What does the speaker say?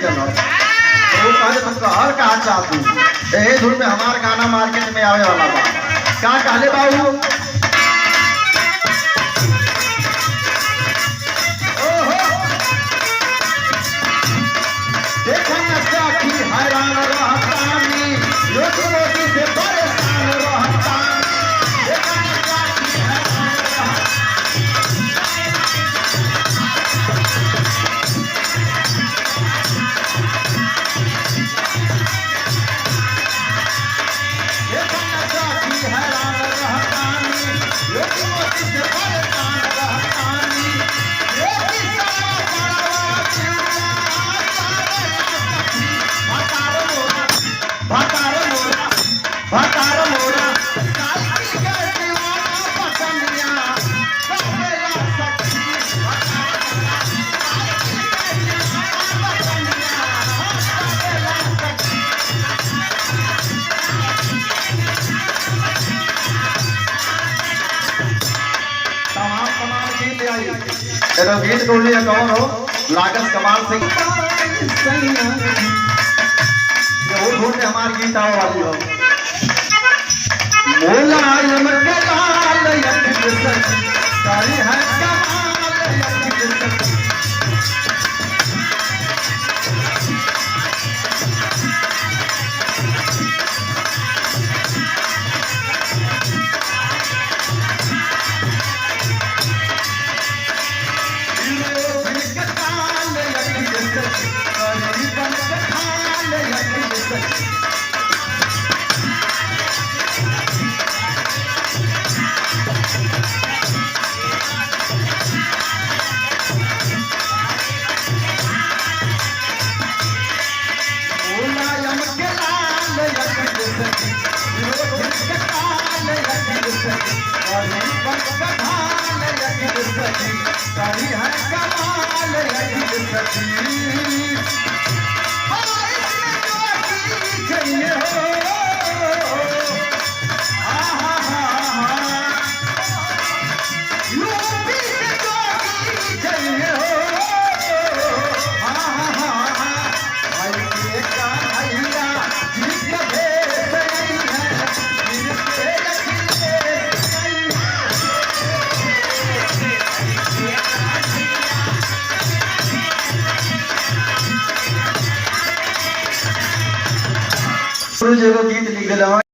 चलो तो कहे तुम कहल कहा चाहतू यही धुन में हमार गाना मार्केट में आवे वाला बा का कहले बाबू हैरान रहतानी रोटी रोटी से परेशान रहतानी गीत बोलिए कौन हो लागत कमाल सिंह हमारे गीत आने वाली हो मुलायम के लाल सारी है गीत लिख दिला।